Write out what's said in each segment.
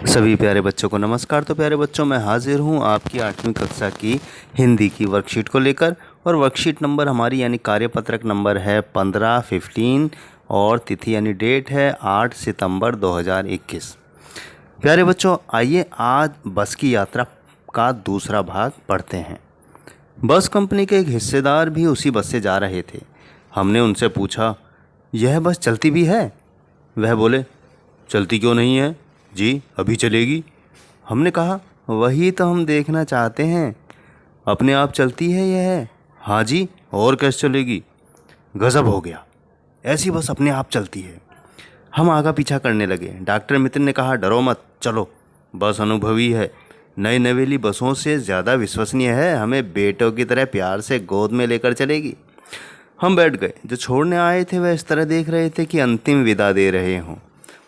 सभी प्यारे बच्चों को नमस्कार। तो प्यारे बच्चों, मैं हाजिर हूँ आपकी 8वीं कक्षा की हिंदी की वर्कशीट को लेकर। और वर्कशीट नंबर हमारी यानी कार्यपत्रक नंबर है 15 और तिथि यानी डेट है 8 सितंबर 2021। प्यारे बच्चों, आइए आज बस की यात्रा का दूसरा भाग पढ़ते हैं। बस कंपनी के एक हिस्सेदार भी उसी बस से जा रहे थे। हमने उनसे पूछा, यह बस चलती भी है? वह बोले, चलती क्यों नहीं है जी, अभी चलेगी। हमने कहा, वही तो हम देखना चाहते हैं, अपने आप चलती है यह? हाँ जी, और कैसे चलेगी? गजब हो गया, ऐसी बस अपने आप चलती है। हम आगा पीछा करने लगे। डॉक्टर मित्र ने कहा, डरो मत, चलो, बस अनुभवी है, नई नवेली बसों से ज़्यादा विश्वसनीय है, हमें बेटों की तरह प्यार से गोद में लेकर चलेगी। हम बैठ गए। जो छोड़ने आए थे वह इस तरह देख रहे थे कि अंतिम विदा दे रहे हों।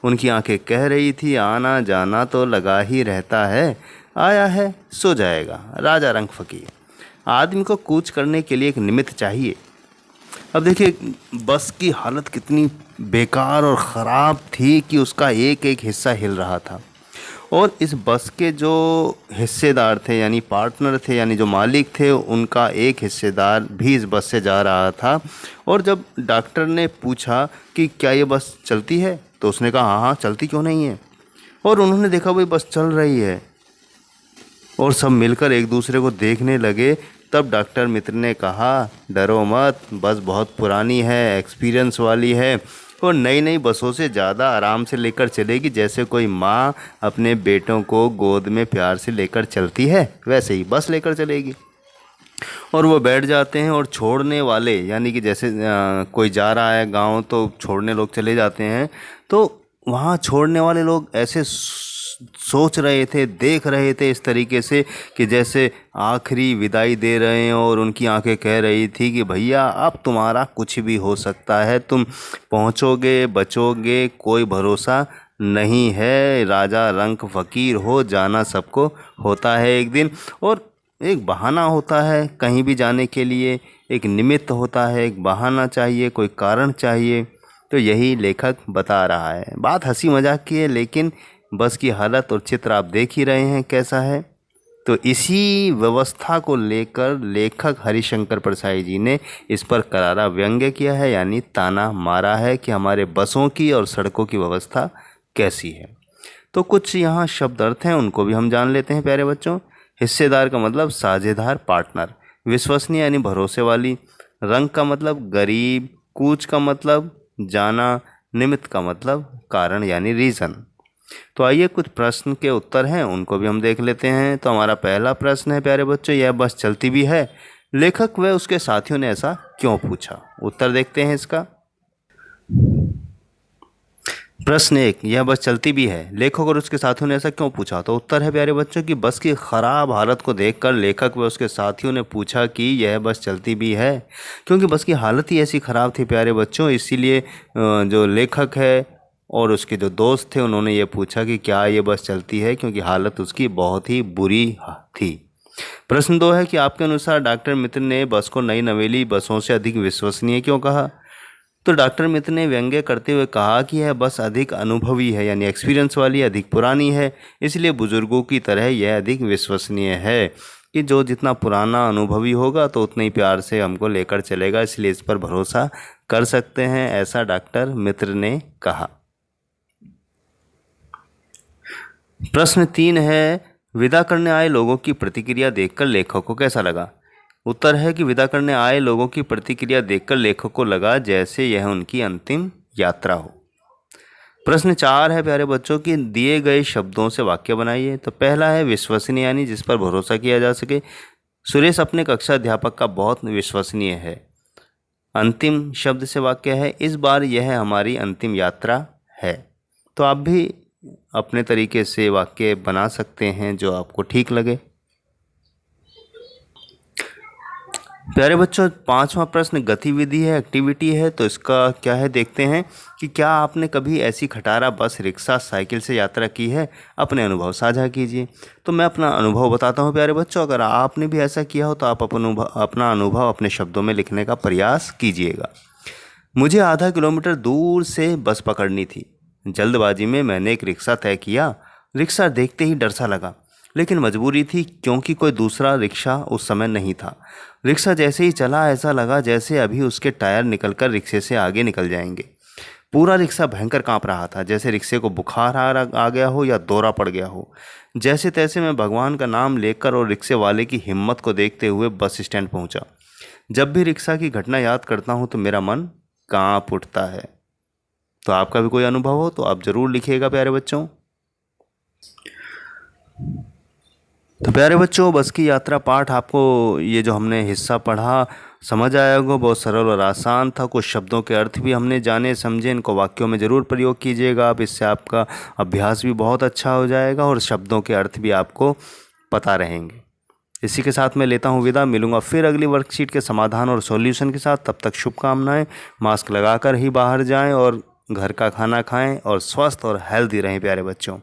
उनकी आंखें कह रही थी, आना जाना तो लगा ही रहता है, आया है सो जाएगा। राजा रंग फकीर। आदमी को कूच करने के लिए एक निमित्त चाहिए। अब देखिए, बस की हालत कितनी बेकार और ख़राब थी कि उसका एक एक हिस्सा हिल रहा था। और इस बस के जो हिस्सेदार थे यानी पार्टनर थे यानी जो मालिक थे, उनका एक हिस्सेदार भी इस बस से जा रहा था। और जब डॉक्टर ने पूछा कि क्या ये बस चलती है, तो उसने कहा, हाँ हाँ चलती क्यों नहीं है। और उन्होंने देखा भाई बस चल रही है और सब मिलकर एक दूसरे को देखने लगे। तब डॉक्टर मित्र ने कहा, डरो मत, बस बहुत पुरानी है, एक्सपीरियंस वाली है और नई नई बसों से ज़्यादा आराम से लेकर चलेगी। जैसे कोई माँ अपने बेटों को गोद में प्यार से लेकर चलती है, वैसे ही बस लेकर चलेगी। और वो बैठ जाते हैं और छोड़ने वाले यानी कि जैसे कोई जा रहा है गांव तो छोड़ने लोग चले जाते हैं, तो वहाँ छोड़ने वाले लोग ऐसे सोच रहे थे, देख रहे थे इस तरीके से कि जैसे आखिरी विदाई दे रहे हैं। और उनकी आंखें कह रही थी कि भैया अब तुम्हारा कुछ भी हो सकता है, तुम पहुँचोगे बचोगे, कोई भरोसा नहीं है, राजा रंक फ़कीर हो, जाना सबको होता है एक दिन। और एक बहाना होता है कहीं भी जाने के लिए, एक निमित्त होता है, एक बहाना चाहिए, कोई कारण चाहिए। तो यही लेखक बता रहा है। बात हंसी मजाक की है, लेकिन बस की हालत और चित्र आप देख ही रहे हैं कैसा है। तो इसी व्यवस्था को लेकर लेखक हरिशंकर परसाई जी ने इस पर करारा व्यंग्य किया है, यानी ताना मारा है कि हमारे बसों की और सड़कों की व्यवस्था कैसी है। तो कुछ यहाँ शब्द अर्थ हैं, उनको भी हम जान लेते हैं प्यारे बच्चों। हिस्सेदार का मतलब साझेदार, पार्टनर। विश्वसनीय यानी भरोसे वाली। रंग का मतलब गरीब। कूच का मतलब जाना। निमित्त का मतलब कारण यानी रीज़न। तो आइए कुछ प्रश्न के उत्तर हैं, उनको भी हम देख लेते हैं। तो हमारा पहला प्रश्न है प्यारे बच्चों, यह बस चलती भी है? लेखक व उसके साथियों ने ऐसा क्यों पूछा? उत्तर देखते हैं इसका। प्रश्न 1, यह बस चलती भी है, लेखक और उसके साथियों ने ऐसा क्यों पूछा? तो उत्तर है प्यारे बच्चों कि बस की खराब हालत को देखकर लेखक व उसके साथियों ने पूछा कि यह बस चलती भी है। क्योंकि बस की हालत ही ऐसी ख़राब थी प्यारे बच्चों, इसीलिए जो लेखक है और उसके जो दोस्त थे उन्होंने ये पूछा कि क्या ये बस चलती है, क्योंकि हालत उसकी बहुत ही बुरी थी। प्रश्न 2 है कि आपके अनुसार डॉक्टर मित्र ने बस को नई नवेली बसों से अधिक विश्वसनीय क्यों कहा? तो डॉक्टर मित्र ने व्यंग्य करते हुए कहा कि यह बस अधिक अनुभवी है यानी एक्सपीरियंस वाली, अधिक पुरानी है, इसलिए बुजुर्गों की तरह यह अधिक विश्वसनीय है कि जो जितना पुराना अनुभवी होगा तो उतने ही प्यार से हमको लेकर चलेगा, इसलिए इस पर भरोसा कर सकते हैं, ऐसा डॉक्टर मित्र ने कहा। प्रश्न 3 है, विदा करने आए लोगों की प्रतिक्रिया देखकर लेखक को कैसा लगा? उत्तर है कि विदा करने आए लोगों की प्रतिक्रिया देखकर लेखक को लगा जैसे यह उनकी अंतिम यात्रा हो। प्रश्न 4 है प्यारे बच्चों कि दिए गए शब्दों से वाक्य बनाइए। तो पहला है विश्वसनीय यानी जिस पर भरोसा किया जा सके। सुरेश अपने कक्षा अध्यापक का बहुत विश्वसनीय है। अंतिम शब्द से वाक्य है, इस बार यह हमारी अंतिम यात्रा है। तो आप भी अपने तरीके से वाक्य बना सकते हैं जो आपको ठीक लगे। प्यारे बच्चों, 5वां प्रश्न गतिविधि है, एक्टिविटी है। तो इसका क्या है देखते हैं कि क्या आपने कभी ऐसी खटारा बस, रिक्शा, साइकिल से यात्रा की है? अपने अनुभव साझा कीजिए। तो मैं अपना अनुभव बताता हूँ प्यारे बच्चों, अगर आपने भी ऐसा किया हो तो आप अपना अनुभव अपने शब्दों में लिखने का प्रयास कीजिएगा। मुझे आधा किलोमीटर दूर से बस पकड़नी थी। जल्दबाजी में मैंने एक रिक्शा तय किया। रिक्शा देखते ही डर सा लगा, लेकिन मजबूरी थी क्योंकि कोई दूसरा रिक्शा उस समय नहीं था। रिक्शा जैसे ही चला ऐसा लगा जैसे अभी उसके टायर निकलकर रिक्शे से आगे निकल जाएंगे। पूरा रिक्शा भयंकर कांप रहा था, जैसे रिक्शे को बुखार आ गया हो या दौरा पड़ गया हो। जैसे तैसे मैं भगवान का नाम लेकर और रिक्शे वाले की हिम्मत को देखते हुए बस स्टैंड पहुंचा। जब भी रिक्शा की घटना याद करता हूं तो मेरा मन कांप उठता है। तो आपका भी कोई अनुभव हो तो आप ज़रूर लिखिएगा प्यारे बच्चों। तो प्यारे बच्चों, बस की यात्रा पाठ आपको ये जो हमने हिस्सा पढ़ा समझ आया होगा। बहुत सरल और आसान था। कुछ शब्दों के अर्थ भी हमने जाने समझे। इनको वाक्यों में ज़रूर प्रयोग कीजिएगा आप, इससे आपका अभ्यास भी बहुत अच्छा हो जाएगा और शब्दों के अर्थ भी आपको पता रहेंगे। इसी के साथ मैं लेता हूँ विदा। मिलूंगा फिर अगली वर्कशीट के समाधान और सॉल्यूशन के साथ। तब तक शुभकामनाएं। मास्क लगाकर ही बाहर जाएं और घर का खाना खाएं और स्वस्थ और हेल्दी रहें प्यारे बच्चों।